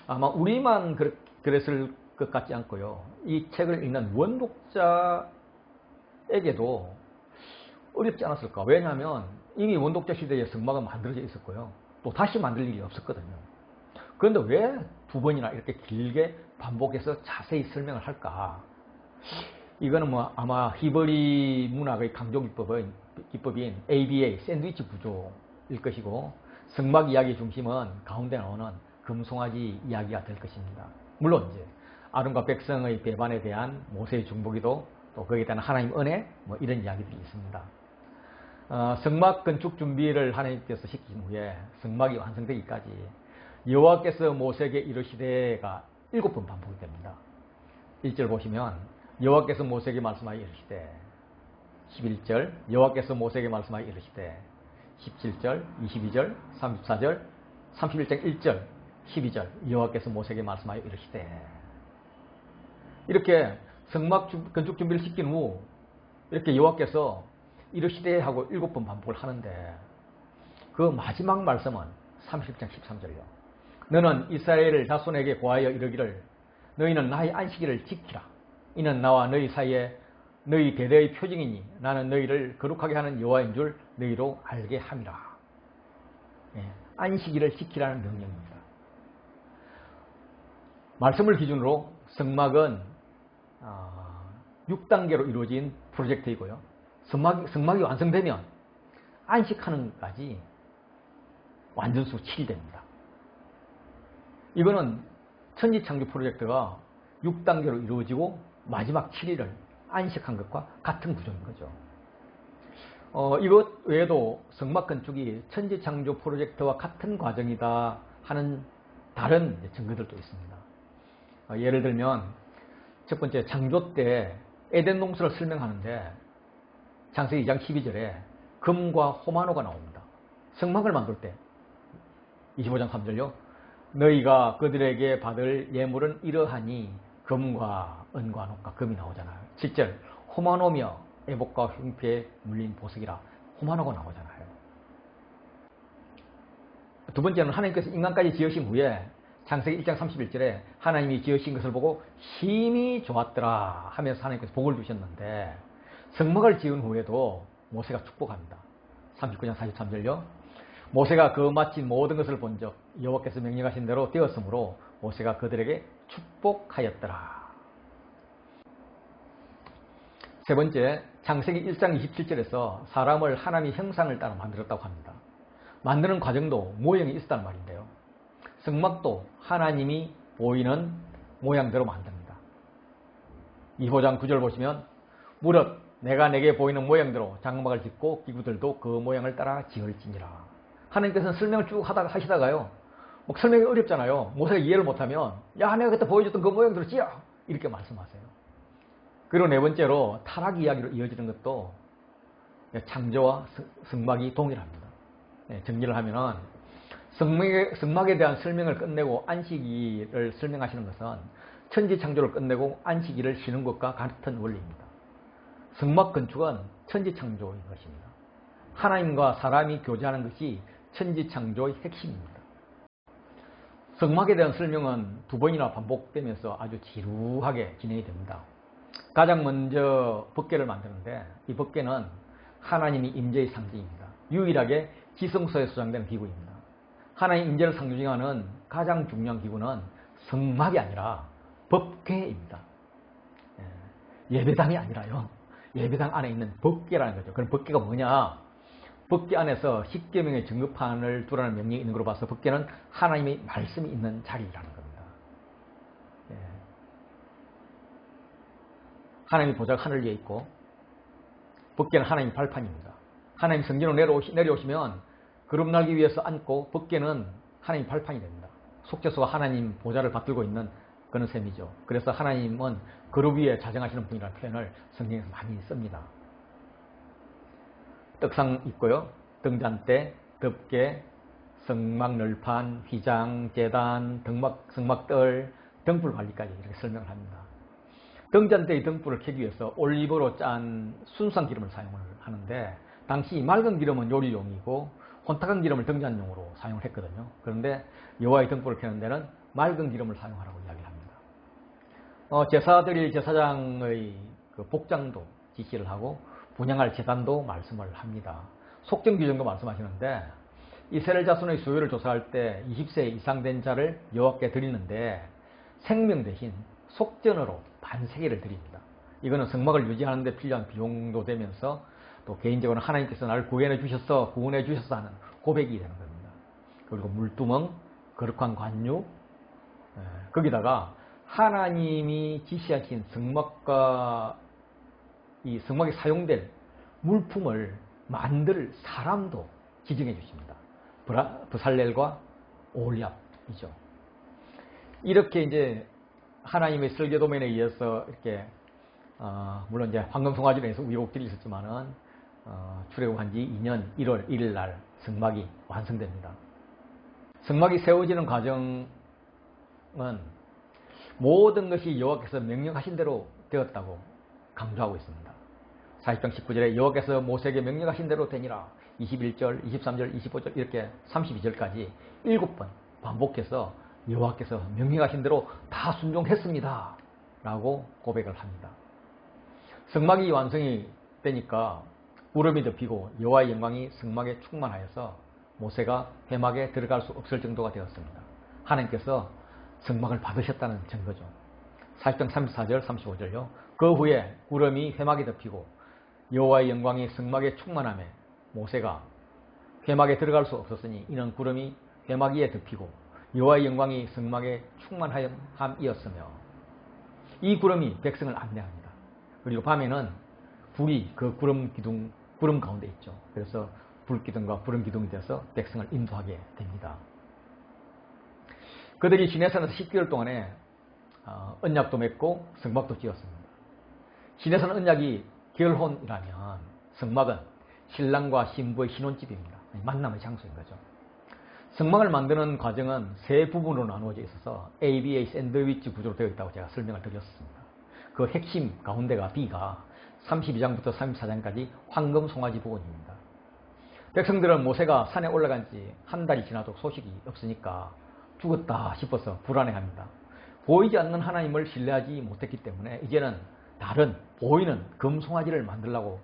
아마 우리만 그랬을 것 같지 않고요. 이 책을 읽는 원독자에게도 어렵지 않았을까? 왜냐하면 이미 원독자 시대에 성막은 만들어져 있었고요. 또 다시 만들 일이 없었거든요. 그런데 왜 두 번이나 이렇게 길게 반복해서 자세히 설명을 할까? 이거는 뭐 아마 히브리 문학의 강조 기법인 ABA 샌드위치 구조일 것이고 성막 이야기의 중심은 가운데 나오는 금송아지 이야기가 될 것입니다. 물론 이제 아론과 백성의 배반에 대한 모세의 중보기도 또 거기에 대한 하나님 은혜 뭐 이런 이야기들이 있습니다. 성막 건축 준비를 하나님께서 시킨 후에 성막이 완성되기까지 여호와께서 모세에게 이르시되가 7번 반복이 됩니다. 1절 보시면 여호와께서 모세에게 말씀하여 이르시되 11절 여호와께서 모세에게 말씀하여 이르시되 17절, 22절, 34절, 31장 1절, 12절 여호와께서 모세에게 말씀하여 이르시되 이렇게 성막 건축 준비를 시킨 후 이렇게 여호와께서 이르시되 하고 7번 반복을 하는데 그 마지막 말씀은 30장 13절이요. 너는 이스라엘 자손에게 고하여 이르기를 너희는 나의 안식일을 지키라. 이는 나와 너희 사이에 너희 대대의 표징이니 나는 너희를 거룩하게 하는 여호와인 줄 너희로 알게 함이라. 안식일을 지키라는 명령입니다. 말씀을 기준으로 성막은 6단계로 이루어진 프로젝트이고요. 성막이 완성되면 안식하는 것까지 완전수 7이 됩니다. 이거는 천지창조 프로젝트가 6단계로 이루어지고 마지막 7일을 안식한 것과 같은 구조인 거죠. 이것 외에도 성막 건축이 천지창조 프로젝트와 같은 과정이다 하는 다른 증거들도 있습니다. 예를 들면 첫 번째 창조 때 에덴 동산을 설명하는데 창세기 2장 12절에 금과 호마노가 나옵니다. 성막을 만들 때 25장 3절요. 너희가 그들에게 받을 예물은 이러하니 금과 은과 녹과 금이 나오잖아요. 7절 호마노며 애복과 흉패에 물린 보석이라 호마노가 나오잖아요. 두 번째는 하나님께서 인간까지 지으신 후에 창세기 1장 31절에 하나님이 지으신 것을 보고 힘이 좋았더라 하면서 하나님께서 복을 주셨는데 성막을 지은 후에도 모세가 축복합니다. 39장 43절요. 모세가 그 마친 모든 것을 본 적 여호와께서 명령하신 대로 되었으므로 모세가 그들에게 축복하였더라. 세 번째, 창세기 1장 27절에서 사람을 하나님의 형상을 따라 만들었다고 합니다. 만드는 과정도 모형이 있었단 말인데요. 성막도 하나님이 보이는 모양대로 만듭니다. 2호장 9절 보시면 무릇 내가 내게 보이는 모양대로 장막을 짓고 기구들도 그 모양을 따라 지을지니라. 하나님께서는 설명을 쭉 하시다가요. 설명이 어렵잖아요. 모세가 이해를 못하면 야 내가 그때 보여줬던 그 모양대로 지어! 이렇게 말씀하세요. 그리고 네 번째로 타락 이야기로 이어지는 것도 창조와 성막이 동일합니다. 정리를 하면은 성막에 대한 설명을 끝내고 안식일을 설명하시는 것은 천지창조를 끝내고 안식일을 쉬는 것과 같은 원리입니다. 성막 건축은 천지창조인 것입니다. 하나님과 사람이 교제하는 것이 천지창조의 핵심입니다. 성막에 대한 설명은 두 번이나 반복되면서 아주 지루하게 진행이 됩니다. 가장 먼저 법궤를 만드는데 이 법궤는 하나님이 임재의 상징입니다. 유일하게 지성소에 소장되는 기구입니다. 하나님 임재를 상징하는 가장 중요한 기구는 성막이 아니라 법궤입니다. 예배당이 아니라요. 예배당 안에 있는 법궤라는 거죠. 그럼 법궤가 뭐냐? 법궤 안에서 십계명의 증거판을 두라는 명령이 있는 걸로 봐서 법궤는 하나님의 말씀이 있는 자리라는 겁니다. 하나님의 보좌가 하늘 위에 있고 법궤는 하나님의 발판입니다. 하나님 성전으로 내려오시면 거룩날개 위에서 앉고 법궤는 하나님의 발판이 됩니다. 속죄소가 하나님 보좌를 받들고 있는 그런 셈이죠. 그래서 하나님은 거룩 위에 자정하시는 분이라는 표현을 성경에서 많이 씁니다. 떡상 있고요. 등잔대, 덮개, 성막 널판, 휘장, 제단, 성막들, 등불 관리까지 이렇게 설명을 합니다. 등잔대의 등불을 켜기 위해서 올리브로 짠 순수한 기름을 사용을 하는데 당시 맑은 기름은 요리용이고 혼탁한 기름을 등잔용으로 사용을 했거든요. 그런데 여호와의 등불을 켜는 데는 맑은 기름을 사용하라고 이야기를 합니다. 제사 드릴 제사장의 그 복장도 지시를 하고 분향할 제단도 말씀을 합니다. 속정 규정도 말씀하시는데 이스라엘 자손의 수요를 조사할 때 20세 이상 된 자를 여호와께 드리는데 생명 대신 속전으로 반세계를 드립니다. 이거는 성막을 유지하는 데 필요한 비용도 되면서 또 개인적으로 하나님께서 나를 구원해 주셔서 하는 고백이 되는 겁니다. 그리고 물두멍, 거룩한 관유, 거기다가 하나님이 지시하신 성막과 이 성막에 사용될 물품을 만들 사람도 지정해 주십니다. 브살렐과 오홀리압이죠. 이렇게 이제 하나님의 설계 도면에 의해서 이렇게 물론 이제 황금송아지로 해서 우여곡절이 있었지만은 출애굽한 지 2년 1월 1일 날 성막이 완성됩니다. 성막이 세워지는 과정은 모든 것이 여호와께서 명령하신 대로 되었다고 강조하고 있습니다. 40장 19절에 여호와께서 모세에게 명령하신 대로 되니라 21절, 23절, 25절 이렇게 32절까지 7번 반복해서 여호와께서 명령하신 대로 다 순종했습니다 라고 고백을 합니다. 성막이 완성이 되니까 구름이 덮이고 여호와의 영광이 성막에 충만하여서 모세가 회막에 들어갈 수 없을 정도가 되었습니다. 하나님께서 성막을 받으셨다는 증거죠. 40장 34절, 35절요. 그 후에 구름이 회막에 덮이고 여호와의 영광이 성막에 충만하며 모세가 회막에 들어갈 수 없었으니 이는 구름이 회막 위에 덮이고 여호와의 영광이 성막에 충만함이었으며 이 구름이 백성을 안내합니다. 그리고 밤에는 불이 그 구름 가운데 있죠. 그래서 불기둥과 구름 기둥이 되어서 백성을 인도하게 됩니다. 그들이 시내산에서 10개월 동안에 언약도 맺고 성막도 지었습니다. 시내산 언약이 결혼이라면 성막은 신랑과 신부의 신혼집입니다. 만남의 장소인 거죠. 성막을 만드는 과정은 세 부분으로 나누어져 있어서 ABA 샌드위치 구조로 되어 있다고 제가 설명을 드렸습니다. 그 핵심 가운데가 B가 32장부터 34장까지 황금 송아지 부분입니다. 백성들은 모세가 산에 올라간 지 한 달이 지나도 소식이 없으니까 죽었다 싶어서 불안해합니다. 보이지 않는 하나님을 신뢰하지 못했기 때문에 이제는 다른 보이는 금송아지를 만들려고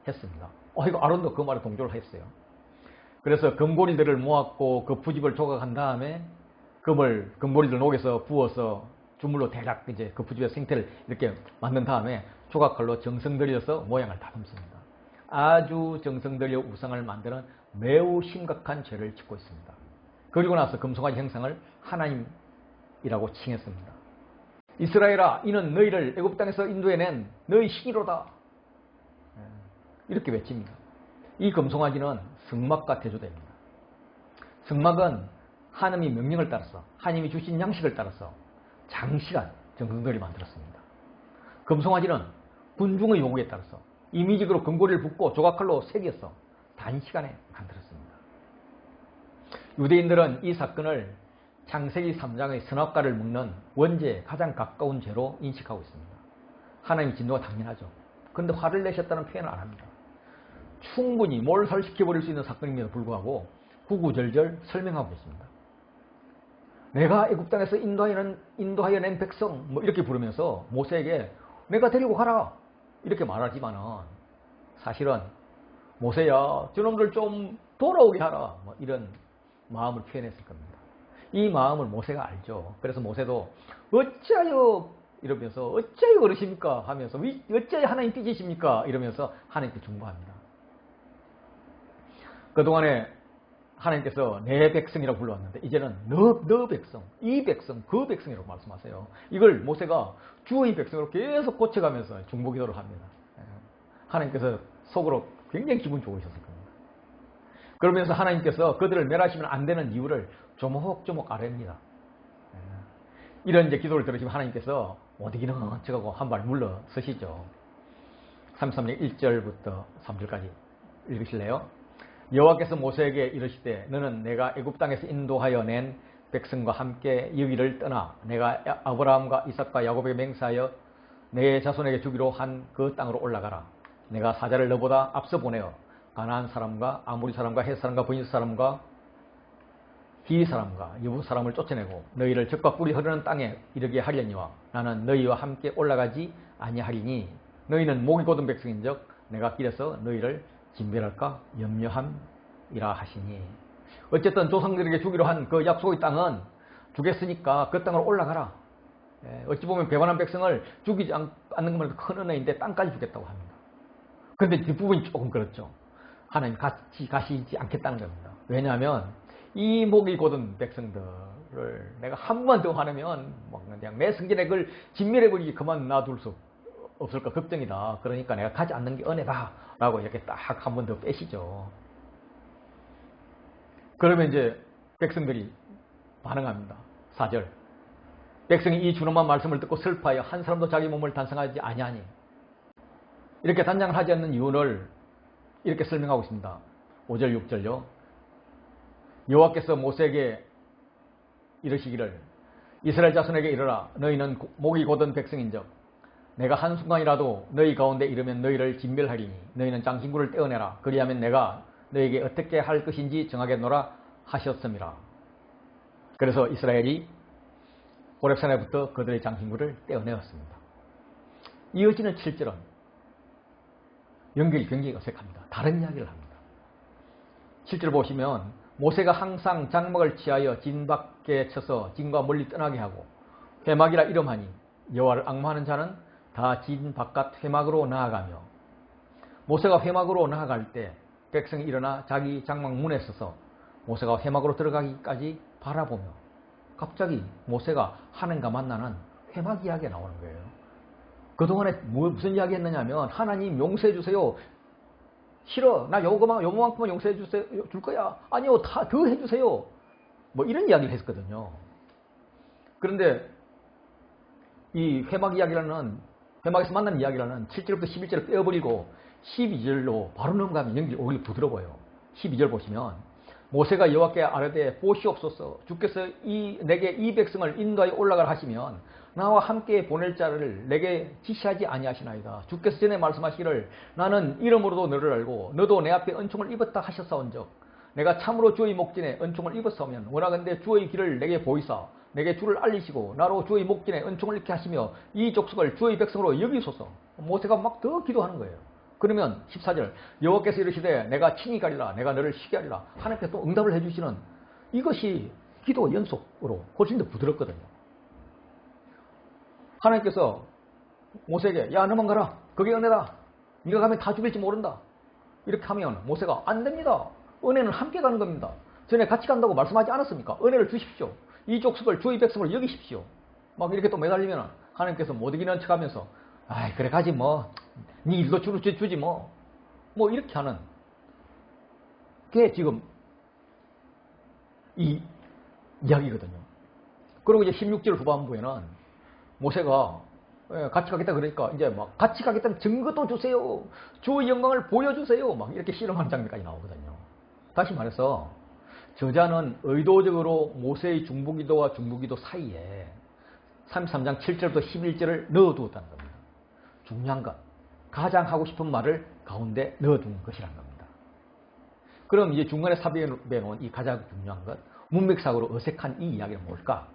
했습니다. 이거 아론도 그 말에 동조를 했어요. 그래서 금고리들을 모았고 그 부집을 조각한 다음에 금고리들 녹여서 부어서 주물로 대략 이제 그 부집의 생태를 이렇게 만든 다음에 조각칼로 정성 들여서 모양을 다듬습니다. 아주 정성 들여 우상을 만드는 매우 심각한 죄를 짓고 있습니다. 그리고 나서 금송아지 형상을 하나님이라고 칭했습니다. 이스라엘아, 이는 너희를 애굽 땅에서 인도해낸 너희 신이로다. 이렇게 외칩니다. 이 금송아지는 성막과 대조됩니다. 성막은 하나님의 명령을 따라서 하나님이 주신 양식을 따라서 장시간 정성들이 만들었습니다. 금송아지는 군중의 요구에 따라서 임의적으로 금고리를 붓고 조각칼로 새겨서 단시간에 만들었습니다. 유대인들은 이 사건을 창세기 3장의 선악과를 먹는 원죄에 가장 가까운 죄로 인식하고 있습니다. 하나님의 진노가 당연하죠. 그런데 화를 내셨다는 표현을 안 합니다. 충분히 몰살시켜버릴 수 있는 사건임에도 불구하고 구구절절 설명하고 있습니다. 내가 애굽 땅에서 인도하여 낸 백성 이렇게 부르면서 모세에게 내가 데리고 가라 이렇게 말하지만은 사실은 모세야 저놈들 좀 돌아오게 하라 이런 마음을 표현했을 겁니다. 이 마음을 모세가 알죠. 그래서 모세도 어찌하여 이러면서 어찌하여 그러십니까 하면서 어찌하여 하나님 삐지십니까 이러면서 하나님께 중보합니다. 그동안에 하나님께서 내 백성이라고 불러왔는데 이제는 너 백성, 이 백성, 그 백성이라고 말씀하세요. 이걸 모세가 주의 백성으로 계속 고쳐가면서 중보기도를 합니다. 하나님께서 속으로 굉장히 기분 좋으셨을 겁니다. 그러면서 하나님께서 그들을 멸하시면 안 되는 이유를 조목조목 아랩니다. 이런 이제 기도를 들으시면 하나님께서 어디기는 어쩌고 한 발 물러서시죠. 33장 1절부터 3절까지 읽으실래요? 여호와께서 모세에게 이르시되 너는 내가 애굽 땅에서 인도하여 낸 백성과 함께 여기를 떠나 내가 아브라함과 이삭과 야곱에게 맹세하여 내 자손에게 주기로 한 그 땅으로 올라가라. 내가 사자를 너보다 앞서 보내어 가나안 사람과 아모리 사람과 헷 사람과 브니스 사람과 히 사람과 여부 사람을 쫓아내고 너희를 적과 꿀이 흐르는 땅에 이르게 하려니와 나는 너희와 함께 올라가지 아니하리니 너희는 목이 곧은 백성인즉 내가 길에서 너희를 진멸할까 염려함이라 하시니 어쨌든 조상들에게 주기로 한 그 약속의 땅은 주겠으니까 그 땅으로 올라가라. 어찌 보면 배반한 백성을 죽이지 않는 것만 큰 은혜인데 땅까지 주겠다고 합니다. 그런데 뒷부분이 조금 그렇죠. 하나님 같이 가시지 않겠다는 겁니다. 왜냐하면 이 목이 곧은 백성들을 내가 한 번만 더 화내면 그냥 내 성전에 그걸 진멸해버리기 그만 놔둘 수 없을까 걱정이다. 그러니까 내가 가지 않는 게 은혜다 라고 이렇게 딱 한 번 더 빼시죠. 그러면 이제 백성들이 반응합니다. 4절 백성이 이 준엄한 말씀을 듣고 슬퍼하여 한 사람도 자기 몸을 단성하지 아니하니 이렇게 단장을 하지 않는 이유를 이렇게 설명하고 있습니다. 5절 6절요. 여호와께서 모세에게 이르시기를 이스라엘 자손에게 이르라. 너희는 목이 곧은 백성인즉 내가 한순간이라도 너희 가운데 이르면 너희를 진멸하리니 너희는 장신구를 떼어내라. 그리하면 내가 너희에게 어떻게 할 것인지 정하겠노라 하셨음이라. 그래서 이스라엘이 호렙산에부터 그들의 장신구를 떼어내었습니다. 이어지는 7절은 연결이 굉장히 어색합니다. 다른 이야기를 합니다. 7절 보시면 모세가 항상 장막을 취하여 진 밖에 쳐서 진과 멀리 떠나게 하고 회막이라 이름하니 여호와를 앙마하는 자는 다 진 바깥 회막으로 나아가며 모세가 회막으로 나아갈 때 백성이 일어나 자기 장막 문에 서서 모세가 회막으로 들어가기까지 바라보며 갑자기 모세가 하나님과 만나는 회막 이야기가 나오는 거예요. 그동안에 무슨 이야기 했느냐면 하나님 용서해 주세요. 싫어. 나 요거만큼만 용서해 주세요. 줄 거야. 아니요. 다 더 해주세요. 뭐 이런 이야기를 했었거든요. 그런데 이 회막에서 만난 이야기라는 7절부터 11절을 빼어버리고 12절로 바로 넘어가면 연결이 오히려 부드러워요. 12절 보시면 모세가 여호와께 아뢰되 보시옵소서 주께서 내게 이 백성을 인도하여 올라가라 하시면 나와 함께 보낼 자를 내게 지시하지 아니하시나이다. 주께서 전에 말씀하시기를 나는 이름으로도 너를 알고 너도 내 앞에 은총을 입었다 하셨사온즉 내가 참으로 주의 목전에 은총을 입었사오면 원하건대 주의 길을 내게 보이사 내게 주를 알리시고 나로 주의 목전에 은총을 입게 하시며 이 족속을 주의 백성으로 여기소서. 모세가 막 더 기도하는 거예요. 그러면 14절 여호와께서 이르시되 내가 친히 가리라 내가 너를 쉬게 하리라. 하나님께서 또 응답을 해주시는 이것이 기도 연속으로 훨씬 더 부드럽거든요. 하나님께서 모세에게 야 너만 가라. 그게 은혜다. 네가 가면 다 죽일지 모른다. 이렇게 하면 모세가 안 됩니다. 은혜는 함께 가는 겁니다. 전에 같이 간다고 말씀하지 않았습니까? 은혜를 주십시오. 이 족속을 주의 백성을 여기십시오. 막 이렇게 또 매달리면 하나님께서 못 이기는 척하면서 아이 그래 가지 뭐 네 일도 주지 뭐 이렇게 하는 게 지금 이 이야기거든요. 그리고 이제 16절 후반부에는 모세가 같이 가겠다 그러니까 이제 막 같이 가겠다는 증거도 주세요. 주의 영광을 보여주세요. 막 이렇게 실험하는 장면까지 나오거든요. 다시 말해서 저자는 의도적으로 모세의 중보기도와 중보기도 사이에 33장 7절부터 11절을 넣어두었다는 겁니다. 중요한 것, 가장 하고 싶은 말을 가운데 넣어둔 것이라는 겁니다. 그럼 이제 중간에 삽입해 놓은 이 가장 중요한 것, 문맥상으로 어색한 이 이야기는 뭘까?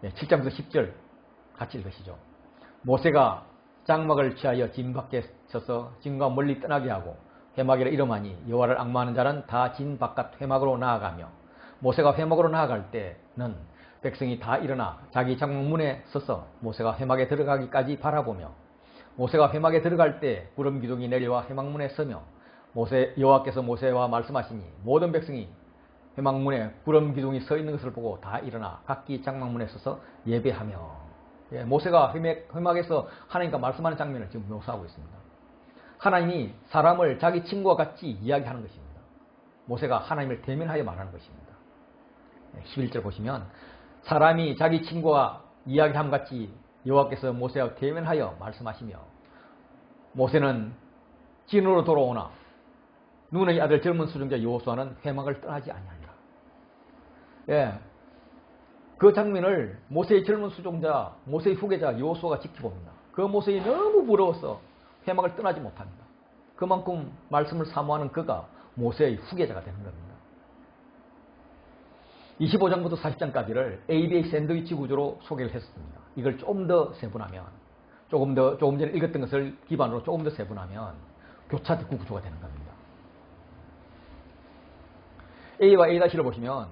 7장부터 10절 같이 읽으시죠. 모세가 장막을 취하여 진 밖에 서서 진과 멀리 떠나게 하고 회막이라 이름하니 여호와를 앙마하는 자는 다 진 바깥 회막으로 나아가며 모세가 회막으로 나아갈 때는 백성이 다 일어나 자기 장막문에 서서 모세가 회막에 들어가기까지 바라보며 모세가 회막에 들어갈 때 구름 기둥이 내려와 회막문에 서며 여호와께서 모세와 말씀하시니 모든 백성이 회막문에 구름 기둥이 서 있는 것을 보고 다 일어나 각기 장막문에 서서 예배하며 모세가 회막에서 하나님과 말씀하는 장면을 지금 묘사하고 있습니다. 하나님이 사람을 자기 친구와 같이 이야기하는 것입니다. 모세가 하나님을 대면하여 말하는 것입니다. 11절 보시면 사람이 자기 친구와 이야기함 같이 여호와께서 모세와 대면하여 말씀하시며 모세는 진으로 돌아오나 눈의 아들 젊은 수종자 여호수아는 회막을 떠나지 아니하니라. 그 장면을 모세의 젊은 수종자, 모세의 후계자 여호수아가 지켜봅니다. 그 모습이 너무 부러워서 회막을 떠나지 못합니다. 그만큼 말씀을 사모하는 그가 모세의 후계자가 되는 겁니다. 25장부터 40장까지를 ABA 샌드위치 구조로 소개를 했습니다. 이걸 조금 더 세분하면, 조금 전에 읽었던 것을 기반으로 조금 더 세분하면 교차 듣구 구조가 되는 겁니다. A와 A-를 보시면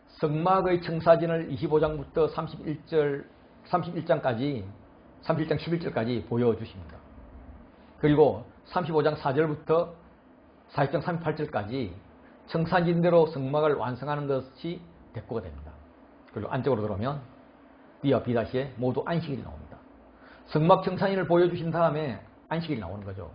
성막의 청사진을 25장부터 31장까지 31장 11절까지 보여주십니다. 그리고 35장 4절부터 40장 38절까지 청사진대로 성막을 완성하는 것이 대꾸가 됩니다. 그리고 안쪽으로 들어오면 B와 B-에 모두 안식일이 나옵니다. 성막 청사진을 보여주신 다음에 안식일이 나오는 거죠.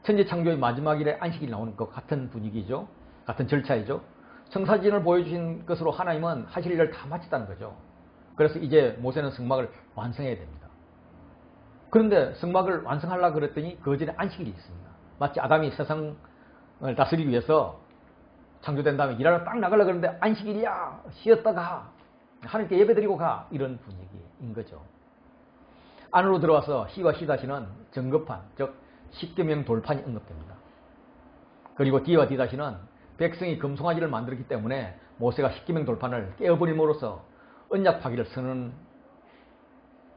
천지 창조의 마지막 일에 안식일이 나오는 것 같은 분위기죠. 같은 절차이죠. 청사진을 보여주신 것으로 하나님은 하실 일을 다 마쳤다는 거죠. 그래서 이제 모세는 성막을 완성해야 됩니다. 그런데 성막을 완성하려고 그랬더니 그 전에 안식일이 있습니다. 마치 아담이 세상을 다스리기 위해서 창조된 다음에 일하러 딱 나가려고 그러는데 안식일이야 쉬었다가 하나님께 예배드리고 가. 이런 분위기인 거죠. 안으로 들어와서 C와 C-는 정급한, 즉 십계명 돌판이 언급됩니다. 그리고 D와 D-는 백성이 금송아지를 만들었기 때문에 모세가 십계명 돌판을 깨어버림으로써 언약 파기를 선언하는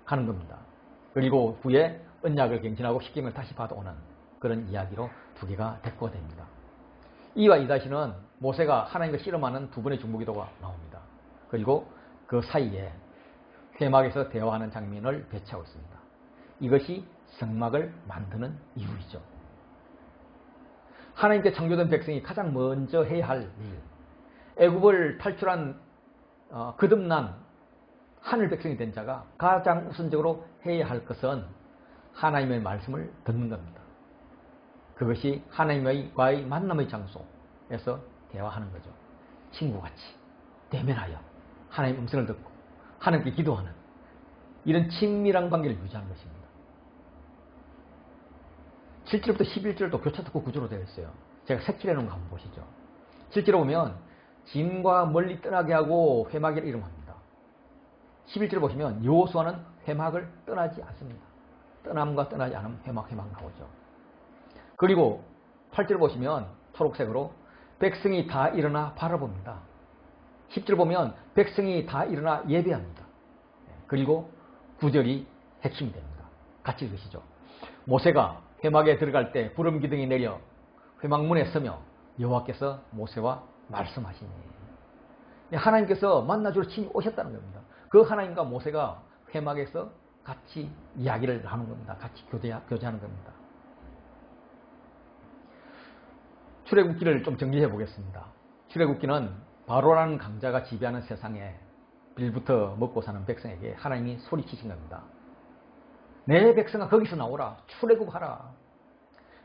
겁니다. 그리고 후에 언약을 갱신하고 십계명을 다시 받아오는 그런 이야기로 두 개가 대꾸가 됩니다. E와 E-는 모세가 하나님과 씨름하는 두 번의 중보기도가 나옵니다. 그리고 그 사이에 회막에서 대화하는 장면을 배치하고 있습니다. 이것이 성막을 만드는 이유이죠. 하나님께 창조된 백성이 가장 먼저 해야 할 일, 애굽을 탈출한 거듭난 하늘 백성이 된 자가 가장 우선적으로 해야 할 것은 하나님의 말씀을 듣는 겁니다. 그것이 하나님과의 만남의 장소에서 대화하는 거죠. 친구같이 대면하여 하나님의 음성을 듣고 하나님께 기도하는 이런 친밀한 관계를 유지하는 것입니다. 7절부터 11절도 교차특구 구조로 되어 있어요. 제가 색칠해 놓은 거 한번 보시죠. 7절에 보면 진과 멀리 떠나게 하고 회막을 이름합니다. 11절 보시면 여호수아는 회막을 떠나지 않습니다. 떠남과 떠나지 않으면 회막 나오죠. 그리고 8절 보시면 초록색으로 백성이 다 일어나 바라봅니다. 10절 보면 백성이 다 일어나 예배합니다. 그리고 9절이 핵심이 됩니다. 같이 읽으시죠. 모세가 회막에 들어갈 때 구름 기둥이 내려 회막문에 서며 여호와께서 모세와 말씀하시니, 하나님께서 만나주러 친히 오셨다는 겁니다. 그 하나님과 모세가 회막에서 같이 이야기를 하는 겁니다. 같이 교제하는 겁니다. 출애굽기를 좀 정리해 보겠습니다. 출애굽기는 바로라는 강자가 지배하는 세상에 빌부터 먹고 사는 백성에게 하나님이 소리치신 겁니다. 내 백성아 거기서 나오라. 출애굽하라.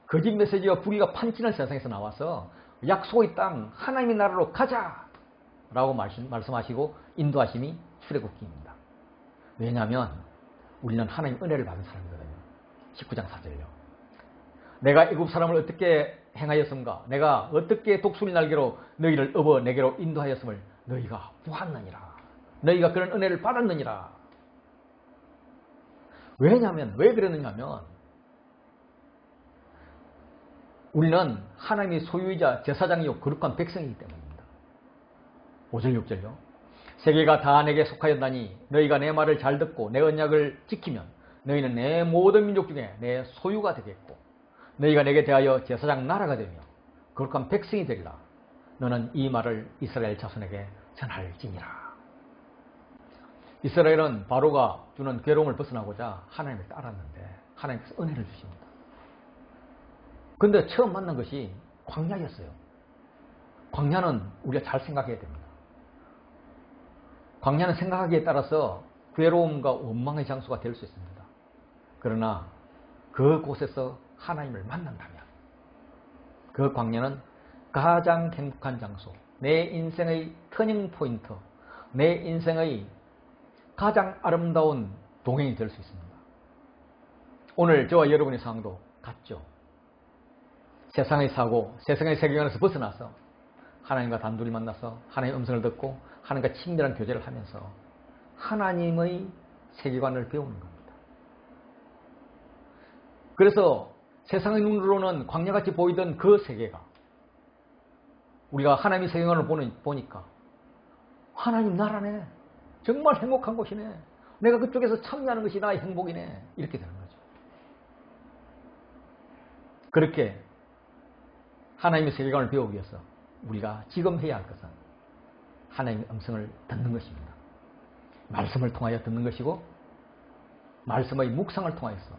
거짓 메시지와 불의가 판치는 세상에서 나와서 약속의 땅 하나님의 나라로 가자 라고 말씀하시고 인도하심이 출애굽기입니다. 왜냐하면 우리는 하나님 은혜를 받은 사람이거든요. 19장 4절요. 내가 애굽 사람을 어떻게 행하였음가? 내가 어떻게 독수리 날개로 너희를 업어 내게로 인도하였음을 너희가 보았느니라. 너희가 그런 은혜를 받았느니라. 왜냐하면, 왜 그랬느냐 하면 우리는 하나님의 소유이자 제사장이요 거룩한 백성이기 때문입니다. 5절 6절요. 세계가 다 내게 속하였나니 너희가 내 말을 잘 듣고 내 언약을 지키면 너희는 내 모든 민족 중에 내 소유가 되겠고 너희가 내게 대하여 제사장 나라가 되며 거룩한 백성이 되리라. 너는 이 말을 이스라엘 자손에게 전할지니라. 이스라엘은 바로가 주는 괴로움을 벗어나고자 하나님을 따랐는데 하나님께서 은혜를 주십니다. 그런데 처음 만난 것이 광야였어요. 광야는 우리가 잘 생각해야 됩니다. 광야는 생각하기에 따라서 괴로움과 원망의 장소가 될 수 있습니다. 그러나 그곳에서 하나님을 만난다면 그 광야는 가장 행복한 장소, 내 인생의 터닝 포인트, 내 인생의 가장 아름다운 동행이 될 수 있습니다. 오늘 저와 여러분의 상황도 같죠. 세상의 사고, 세상의 세계관에서 벗어나서 하나님과 단둘이 만나서 하나님의 음성을 듣고 하나님과 친밀한 교제를 하면서 하나님의 세계관을 배우는 겁니다. 그래서 세상의 눈으로는 광야같이 보이던 그 세계가 우리가 하나님의 세계관을 보니까 하나님 나라네. 정말 행복한 곳이네. 내가 그쪽에서 참여하는 것이 나의 행복이네. 이렇게 되는 거죠. 그렇게 하나님의 세계관을 배우기 위해서 우리가 지금 해야 할 것은 하나님의 음성을 듣는 것입니다. 말씀을 통하여 듣는 것이고 말씀의 묵상을 통하여서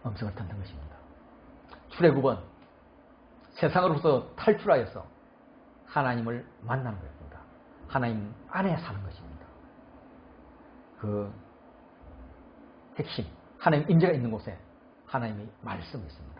음성을 듣는 것입니다. 출애굽은 세상으로부터 탈출하여서 하나님을 만나는 것입니다. 하나님 안에 사는 것입니다. 그 핵심, 하나님 임재가 있는 곳에 하나님의 말씀이 있습니다.